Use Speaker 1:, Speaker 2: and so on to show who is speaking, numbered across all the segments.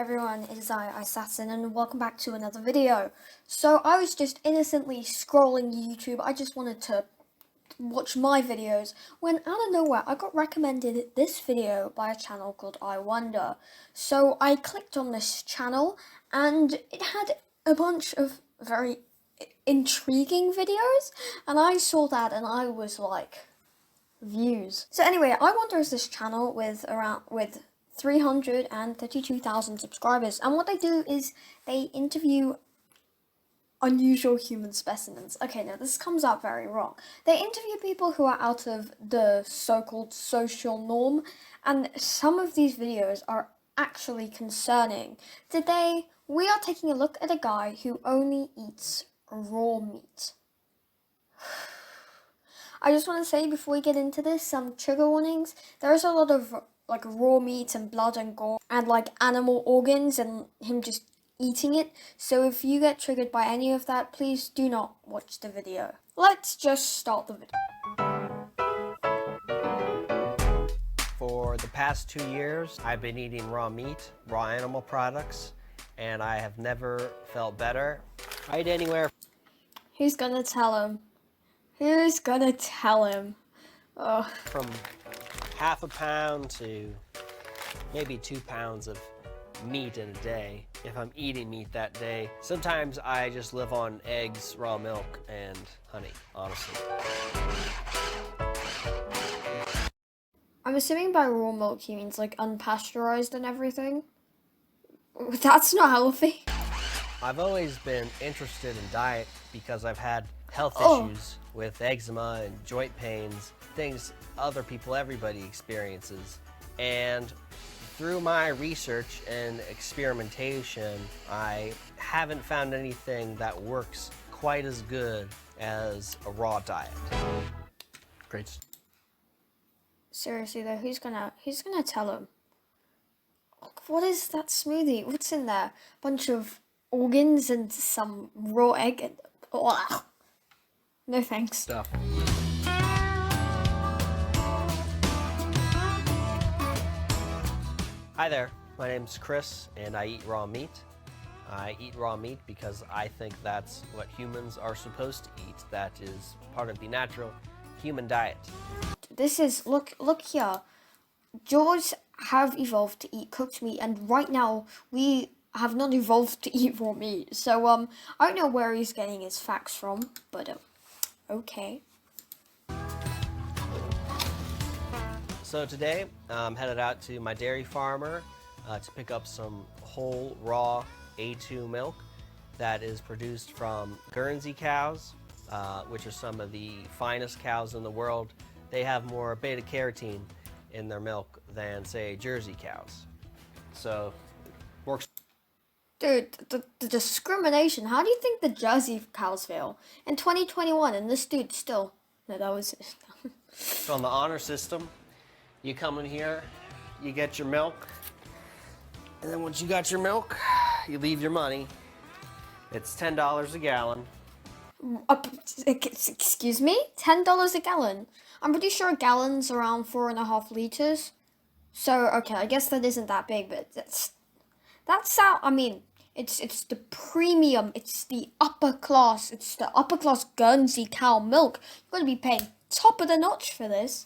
Speaker 1: everyone, it is I, Assassin, and welcome back to another video. So I was just innocently scrolling YouTube. I just wanted to watch my videos when out of nowhere I got recommended this video by a channel called I Wonder. So I clicked on this channel and it had a bunch of very intriguing videos, and I saw that and I was like, views. So anyway, I Wonder is this channel with 332,000 subscribers, and what they do is they interview unusual human specimens. Okay, now this comes out very wrong. They interview people who are out of the so-called social norm, and some of these videos are actually concerning. Today, we are taking a look at a guy who only eats raw meat. I just want to say before we get into this, some trigger warnings. There is a lot of like raw meat and blood and gore and like animal organs and him just eating it. So if you get triggered by any of that, please do not watch the video. Let's just start the video.
Speaker 2: For the past 2 years, I've been eating raw meat, raw animal products, and I have never felt better. I eat anywhere.
Speaker 1: Who's gonna tell him? Who's gonna tell him? Oh.
Speaker 2: From half a pound to maybe 2 pounds of meat in a day, if I'm eating meat that day. Sometimes I just live on eggs, raw milk, and honey, honestly.
Speaker 1: I'm assuming by raw milk he means like unpasteurized and everything. That's not healthy.
Speaker 2: I've always been interested in diet because I've had health issues with eczema and joint pains, things everybody experiences. And through my research and experimentation, I haven't found anything that works quite as good as a raw diet. Great.
Speaker 1: Seriously though, who's gonna tell him? What is that smoothie? What's in there? Bunch of organs and some raw egg and no thanks.
Speaker 2: Stuff. Hi there, my name's Chris and I eat raw meat. I eat raw meat because I think that's what humans are supposed to eat. That is part of the natural human diet.
Speaker 1: This is, look here. Jaws have evolved to eat cooked meat, and right now we have not evolved to eat raw meat. So I don't know where he's getting his facts from, but okay.
Speaker 2: So today I'm headed out to my dairy farmer to pick up some whole raw A2 milk that is produced from Guernsey cows, which are some of the finest cows in the world. They have more beta carotene in their milk than, say, Jersey cows. So works.
Speaker 1: Dude, the discrimination. How do you think the Jersey cows feel in 2021? And this dude still. No, that was it.
Speaker 2: On the honor system, you come in here, you get your milk, and then once you got your milk, you leave your money. It's $10 a gallon.
Speaker 1: Excuse me? $10 a gallon? I'm pretty sure a gallon's around 4.5 liters. So, okay, I guess that isn't that big, but that's how, I mean, it's the premium, it's the upper class Guernsey cow milk. You're gonna be paying top of the notch for this.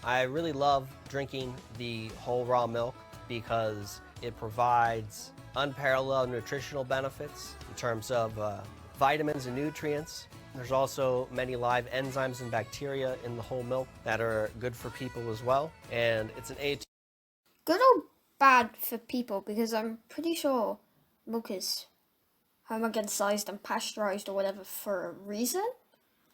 Speaker 2: I really love drinking the whole raw milk because it provides unparalleled nutritional benefits in terms of vitamins and nutrients. There's also many live enzymes and bacteria in the whole milk that are good for people as well. And it's an A2.
Speaker 1: Good or bad for people, because I'm pretty sure milk is homogenized and pasteurized or whatever for a reason.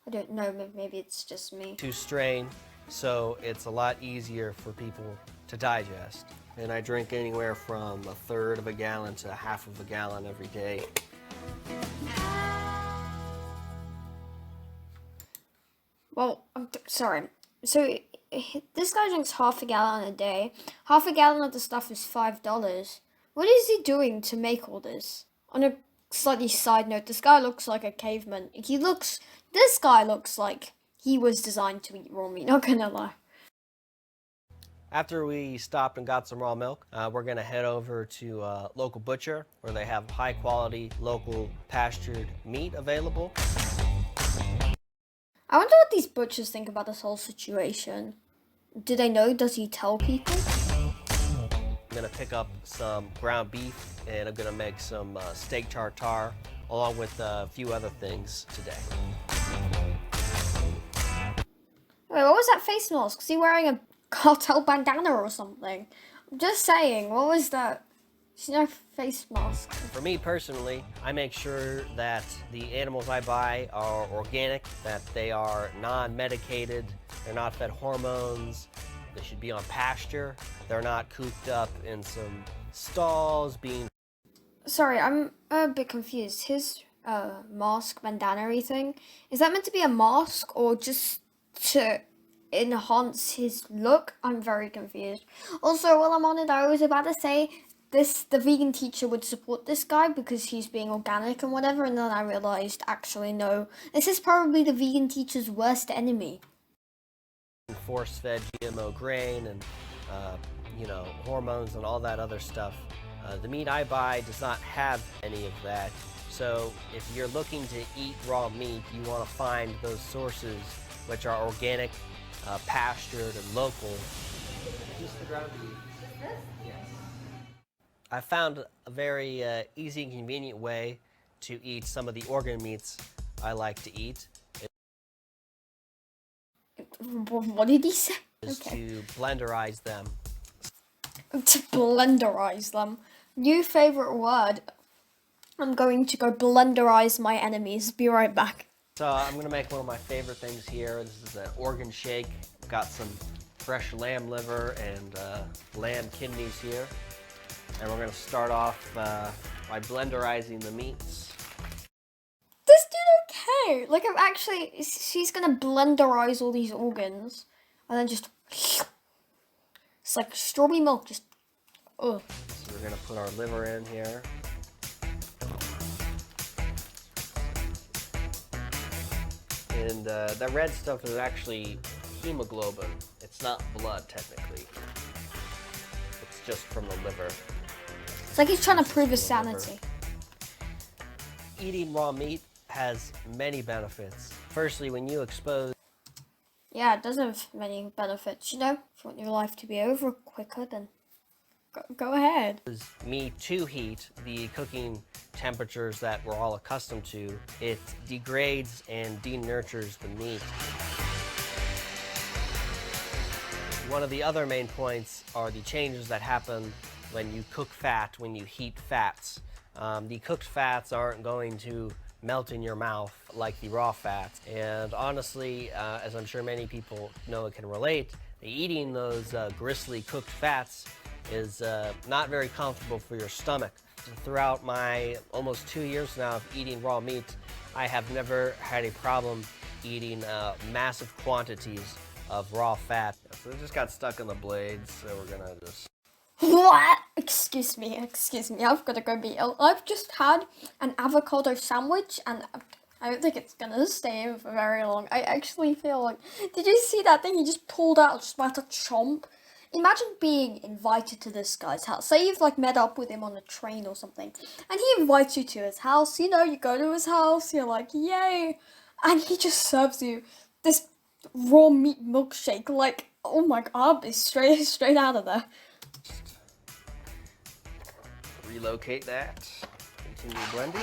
Speaker 1: I don't know, maybe it's just me.
Speaker 2: Strain, so it's a lot easier for people to digest. And I drink anywhere from 1/3 of a gallon to 1/2 of a gallon every day.
Speaker 1: Well, I'm sorry. So this guy drinks 1/2 gallon a day. 1/2 gallon of the stuff is $5. What is he doing to make all this? On a slightly side note, this guy looks like a caveman. This guy looks like he was designed to eat raw meat, not gonna lie.
Speaker 2: After we stopped and got some raw milk, we're gonna head over to a local butcher where they have high quality, local pastured meat available.
Speaker 1: I wonder what these butchers think about this whole situation. Do they know? Does he tell people?
Speaker 2: I'm gonna pick up some ground beef and I'm gonna make some steak tartare along with a few other things today.
Speaker 1: Wait, what was that face mask? Was he wearing a cartel bandana or something? I'm just saying, what was that? There's no face mask.
Speaker 2: For me personally, I make sure that the animals I buy are organic, that they are non-medicated, they're not fed hormones, they should be on pasture, they're not cooped up in some stalls being...
Speaker 1: Sorry, I'm a bit confused. His mask bandana thing, is that meant to be a mask or just to enhance his look? I'm very confused. Also, while I'm on it, I was about to say the vegan teacher would support this guy because he's being organic and whatever, and then I realized actually no, this is probably the vegan teacher's worst enemy.
Speaker 2: force-fed GMO grain and hormones and all that other stuff. The meat I buy does not have any of that. So if you're looking to eat raw meat, you want to find those sources which are organic, pastured, and local. Just the ground beef. Yes. I found a very easy and convenient way to eat some of the organ meats I like to eat.
Speaker 1: What did he say?
Speaker 2: Is to blenderize them.
Speaker 1: To blenderize them. New favorite word. I'm going to go blenderize my enemies. Be right back.
Speaker 2: So I'm gonna make one of my favorite things here. This is an organ shake. Got some fresh lamb liver and lamb kidneys here. And we're gonna start off by blenderizing the meats.
Speaker 1: This dude okay. Like she's gonna blenderize all these organs. And then just, it's like strawberry milk, just, ugh.
Speaker 2: So we're gonna put our liver in here. And that red stuff is actually hemoglobin. It's not blood, technically. It's just from the liver.
Speaker 1: It's like he's trying to prove his sanity.
Speaker 2: Eating raw meat has many benefits. Firstly, when you expose...
Speaker 1: Yeah, it does have many benefits, you know? If you want your life to be over quicker, then go ahead.
Speaker 2: Meat to heat, the cooking temperatures that we're all accustomed to, it degrades and denurtures the meat. One of the other main points are the changes that happen when you cook fat, when you heat fats. The cooked fats aren't going to melt in your mouth like the raw fats. And honestly, as I'm sure many people know and can relate, eating those gristly cooked fats is not very comfortable for your stomach. Throughout my almost 2 years now of eating raw meat, I have never had a problem eating massive quantities of raw fat. So it just got stuck in the blades, so we're gonna just...
Speaker 1: What? Excuse me, I've got to go be ill. I've just had an avocado sandwich and I don't think it's gonna stay in for very long. I actually feel like, did you see that thing he just pulled out, just about to chomp? Imagine being invited to this guy's house. Say you've like met up with him on a train or something and he invites you to his house, you know, you go to his house, you're like, yay, and he just serves you this raw meat milkshake. Like, oh my god, I'll be straight out of there.
Speaker 2: Relocate that, continue blending.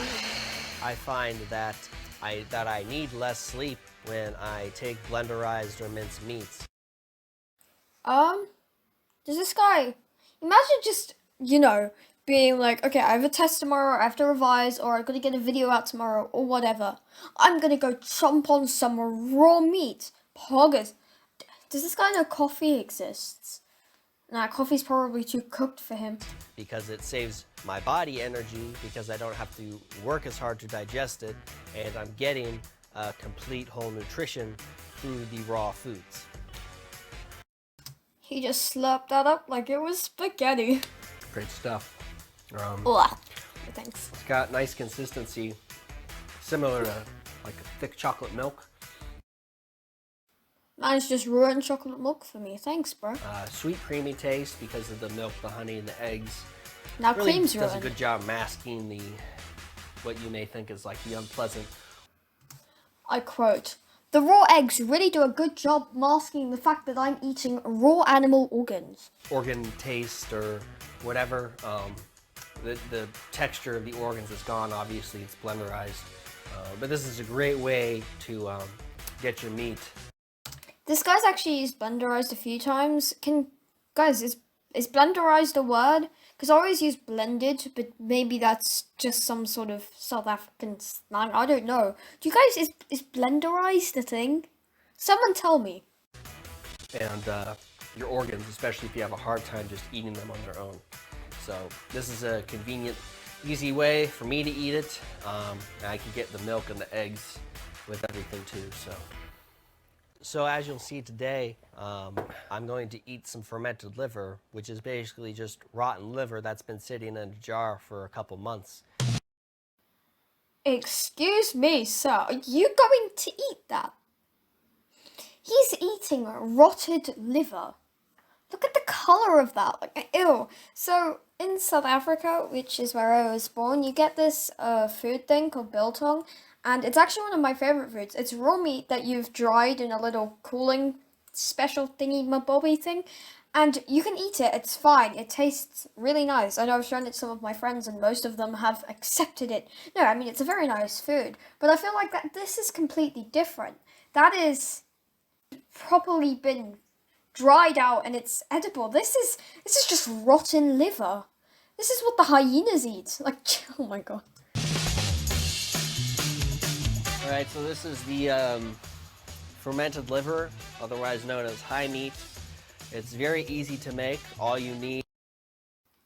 Speaker 2: I find that I need less sleep when I take blenderized or minced meats.
Speaker 1: Does this guy, imagine just, you know, being like, okay, I have a test tomorrow, I have to revise, or I'm gonna get a video out tomorrow, or whatever. I'm gonna go chomp on some raw meat. Poggers. Does this guy know coffee exists? Nah, coffee's probably too cooked for him.
Speaker 2: Because it saves my body energy, because I don't have to work as hard to digest it, and I'm getting complete whole nutrition through the raw foods.
Speaker 1: He just slurped that up like it was spaghetti.
Speaker 2: Great stuff.
Speaker 1: Ugh. Thanks.
Speaker 2: It's got nice consistency, similar to like a thick chocolate milk.
Speaker 1: Mine's just ruined chocolate milk for me. Thanks, bro.
Speaker 2: Sweet, creamy taste because of the milk, the honey, and the eggs.
Speaker 1: Now
Speaker 2: Really
Speaker 1: cream's
Speaker 2: does
Speaker 1: ruined.
Speaker 2: a good job masking what you may think is like the unpleasant.
Speaker 1: I quote, "The raw eggs really do a good job masking the fact that I'm eating raw animal organs."
Speaker 2: Organ taste or whatever. The texture of the organs is gone. Obviously, it's blenderized. But this is a great way to get your meat.
Speaker 1: This guy's actually used blenderized a few times. Guys, is blenderized a word? Because I always use blended, but maybe that's just some sort of South African slang. I don't know. Do you guys, is blenderized a thing? Someone tell me.
Speaker 2: And your organs, especially if you have a hard time just eating them on their own. So this is a convenient, easy way for me to eat it. I can get the milk and the eggs with everything too. So as you'll see today, I'm going to eat some fermented liver, which is basically just rotten liver that's been sitting in a jar for a couple months.
Speaker 1: Excuse me, sir. Are you going to eat that? He's eating rotted liver. Look at the color of that. Like, ew. So in South Africa, which is where I was born, you get this food thing called biltong, and it's actually one of my favorite foods. It's raw meat that you've dried in a little cooling special thingy mabobby thing, and you can eat it. It's fine. It tastes really nice. I know I've shown it to some of my friends, and most of them have accepted it. No, I mean it's a very nice food, but I feel like that this is completely different. That is properly been dried out and it's edible. This is just rotten liver. This is what the hyenas eat. Like, oh my god.
Speaker 2: All right, so this is the fermented liver, otherwise known as high meat. It's very easy to make. All you need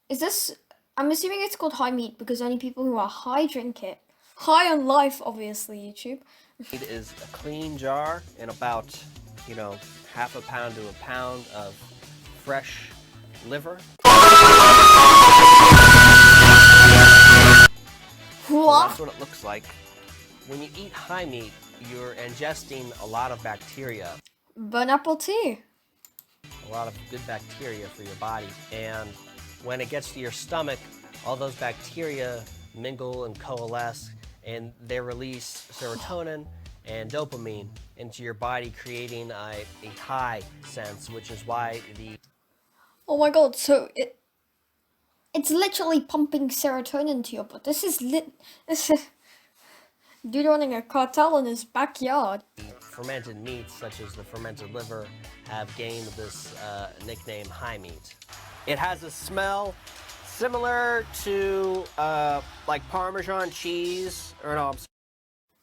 Speaker 1: Is this? I'm assuming it's called high meat because only people who are high drink it. High on life, obviously. YouTube.
Speaker 2: is a clean jar and about, half a pound to a pound of fresh liver. So that's what it looks like. When you eat high meat, you're ingesting a lot of bacteria.
Speaker 1: Bon appetit.
Speaker 2: A lot of good bacteria for your body. And when it gets to your stomach, all those bacteria mingle and coalesce, and they release serotonin and dopamine into your body, creating a high sense, which is why
Speaker 1: Oh my god, so it's literally pumping serotonin to your blood. This is dude running a cartel in his backyard.
Speaker 2: fermented meats, such as the fermented liver, have gained this nickname high meat. It has a smell similar to like Parmesan cheese, or no,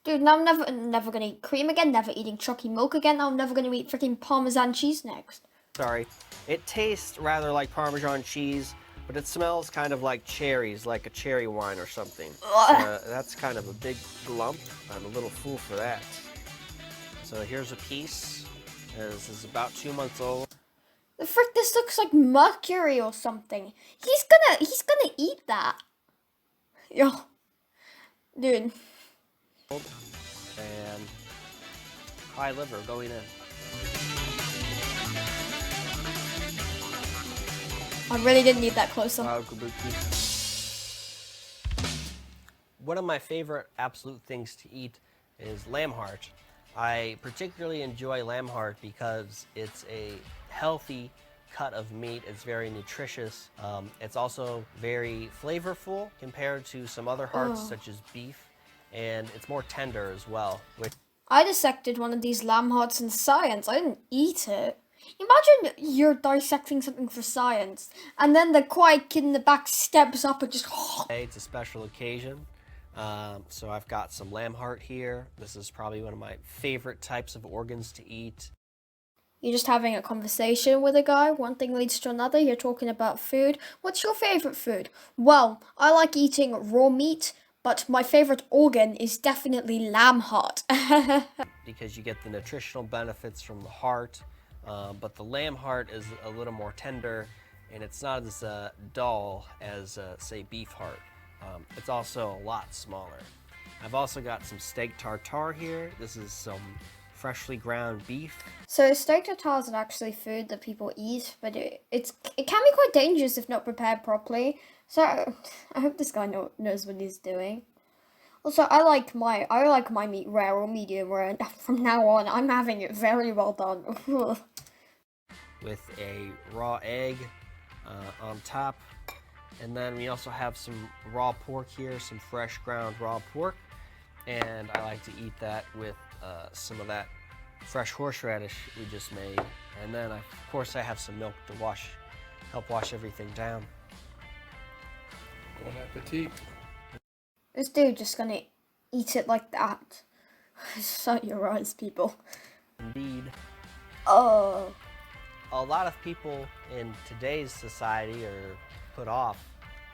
Speaker 1: Dude, now I'm never gonna eat cream again, never eating chalky milk again, now I'm never gonna eat freaking Parmesan cheese next.
Speaker 2: sorry. It tastes rather like Parmesan cheese, but it smells kind of like cherries, like a cherry wine or something. That's kind of a big lump. I'm a little full for that. So here's a piece. This is about 2 months old.
Speaker 1: The frick, this looks like mercury or something. He's gonna eat that. Yo. Dude.
Speaker 2: And high liver going in.
Speaker 1: I really didn't need that close up.
Speaker 2: One of my favorite absolute things to eat is lamb heart. I particularly enjoy lamb heart because it's a healthy cut of meat. It's very nutritious. It's also very flavorful compared to some other hearts such as beef, and it's more tender as well.
Speaker 1: I dissected one of these lamb hearts in science. I didn't eat it. Imagine you're dissecting something for science, and then the quiet kid in the back steps up and just...
Speaker 2: It's a special occasion, so I've got some lamb heart here. This is probably one of my favorite types of organs to eat.
Speaker 1: You're just having a conversation with a guy, one thing leads to another, you're talking about food. What's your favorite food? Well, I like eating raw meat, but my favorite organ is definitely lamb heart.
Speaker 2: Because you get the nutritional benefits from the heart, but the lamb heart is a little more tender, and it's not as dull as, say, beef heart. It's also a lot smaller. I've also got some steak tartare here. This is some freshly ground beef.
Speaker 1: So steak tartare is actually food that people eat, but it can be quite dangerous if not prepared properly. So I hope this guy knows what he's doing. Also, I like my meat rare or medium rare, and from now on, I'm having it very well done.
Speaker 2: With a raw egg on top. And then we also have some raw pork here, some fresh ground raw pork. And I like to eat that with some of that fresh horseradish we just made. And then, of course, I have some milk to help wash everything down.
Speaker 3: Bon appetit.
Speaker 1: This dude just gonna eat it like that. Shut your eyes, people.
Speaker 2: Indeed.
Speaker 1: Oh.
Speaker 2: A lot of people in today's society are put off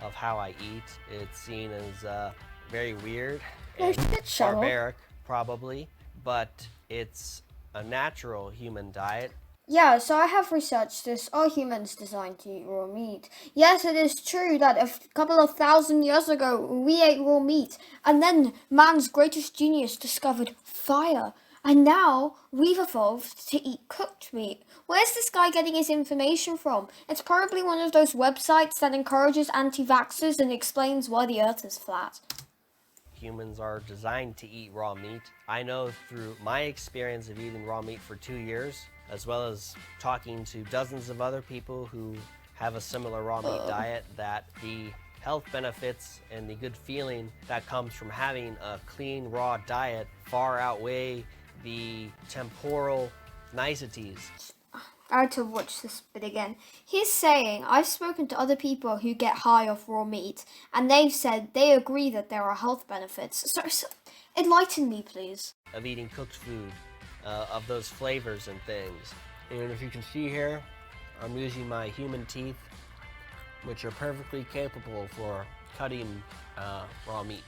Speaker 2: of how I eat. It's seen as very weird and barbaric, probably, but it's a natural human diet.
Speaker 1: Yeah, so I have researched this. Are humans designed to eat raw meat? Yes, it is true that a couple of thousand years ago we ate raw meat, and then man's greatest genius discovered fire. And now we've evolved to eat cooked meat. Where's this guy getting his information from? It's probably one of those websites that encourages anti-vaxxers and explains why the earth is flat.
Speaker 2: Humans are designed to eat raw meat. I know through my experience of eating raw meat for 2 years, as well as talking to dozens of other people who have a similar raw meat diet, that the health benefits and the good feeling that comes from having a clean raw diet far outweigh the temporal niceties.
Speaker 1: I had to watch this bit again. He's saying, I've spoken to other people who get high off raw meat, and they've said they agree that there are health benefits. So enlighten me, please.
Speaker 2: Of eating cooked food, of those flavors and things. And if you can see here, I'm using my human teeth, which are perfectly capable for cutting raw meat.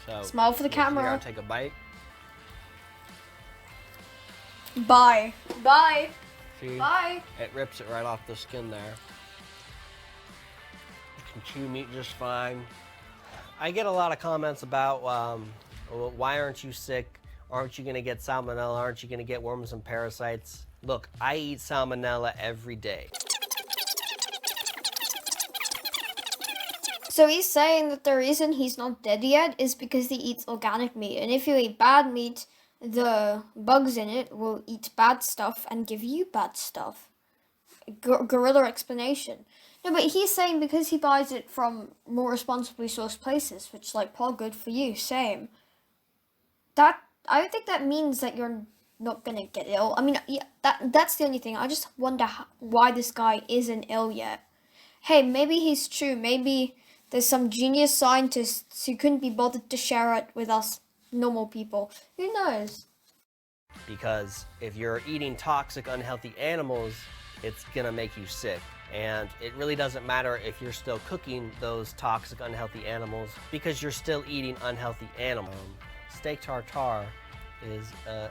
Speaker 2: So,
Speaker 1: smile for the camera.
Speaker 2: Take a bite.
Speaker 1: Bye. Bye.
Speaker 2: See?
Speaker 1: Bye.
Speaker 2: It rips it right off the skin there. You can chew meat just fine. I get a lot of comments about why aren't you sick? Aren't you going to get salmonella? Aren't you going to get worms and parasites? Look, I eat salmonella every day.
Speaker 1: So he's saying that the reason he's not dead yet is because he eats organic meat. And if you eat bad meat, the bugs in it will eat bad stuff and give you bad stuff. Guerrilla explanation. No, but he's saying because he buys it from more responsibly sourced places, which, like, Paul, good for you, same. I don't think that means that you're not gonna get ill. I mean, yeah, that's the only thing. I just wonder why this guy isn't ill yet. Hey, maybe he's true. Maybe there's some genius scientists who couldn't be bothered to share it with us normal people. Who knows?
Speaker 2: Because if you're eating toxic, unhealthy animals, it's gonna make you sick. And it really doesn't matter if you're still cooking those toxic, unhealthy animals, because you're still eating unhealthy animals. Steak tartare is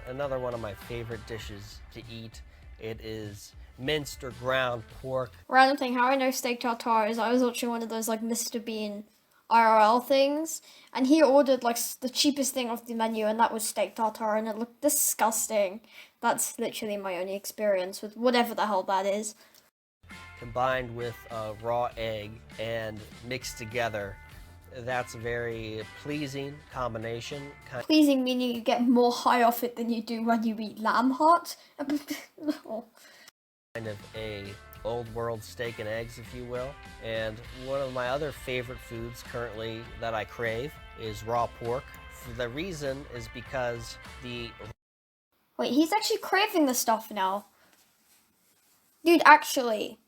Speaker 2: another one of my favorite dishes to eat. It is minced or ground pork.
Speaker 1: Random thing, how I know steak tartare is I was watching one of those, like, Mr. Bean IRL things, and he ordered, like, the cheapest thing off the menu, and that was steak tartare, and it looked disgusting. That's literally my only experience with whatever the hell that is.
Speaker 2: Combined with a raw egg and mixed together, that's a very pleasing combination.
Speaker 1: Pleasing meaning you get more high off it than you do when you eat lamb heart.
Speaker 2: Kind of a old world steak and eggs, if you will. And one of my other favorite foods currently that I crave is raw pork. The reason is because
Speaker 1: Wait, he's actually craving the stuff now. Dude, actually,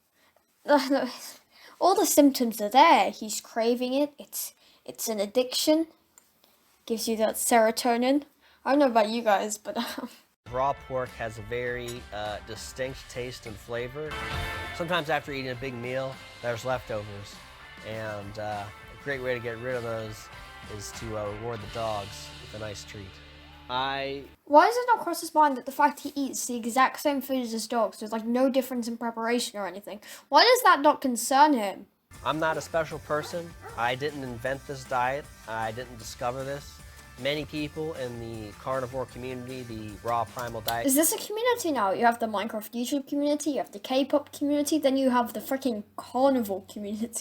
Speaker 1: all the symptoms are there. He's craving it. It's an addiction. Gives you that serotonin. I don't know about you guys, but
Speaker 2: raw pork has a very distinct taste and flavor. Sometimes after eating a big meal, there's leftovers. And a great way to get rid of those is to reward the dogs with a nice treat.
Speaker 1: Why does it not cross his mind that the fact he eats the exact same food as his dogs, there's like no difference in preparation or anything? Why does that not concern him?
Speaker 2: I'm not a special person. I didn't invent this diet. I didn't discover this. Many people in the carnivore community, the raw primal diet
Speaker 1: Is this a community now? You have the Minecraft YouTube community, you have the K-pop community, then you have the freaking carnivore community.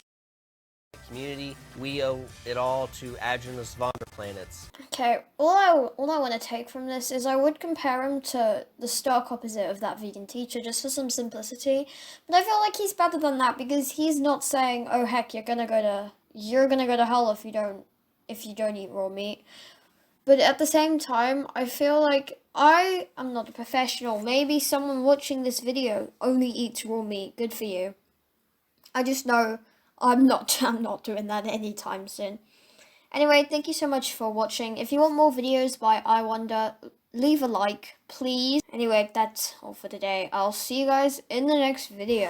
Speaker 2: we owe it all to Agenus Vonderplanets.
Speaker 1: Okay, all I want to take from this is I would compare him to the stark opposite of that vegan teacher just for some simplicity. But I feel like he's better than that because he's not saying, "Oh heck, you're gonna go to hell if you don't eat raw meat." But at the same time, I feel like I am not a professional. Maybe someone watching this video only eats raw meat. Good for you. I just know I'm not doing that anytime soon. Anyway, thank you so much for watching. If you want more videos by I Wonder, leave a like, please. Anyway, that's all for today. I'll see you guys in the next video.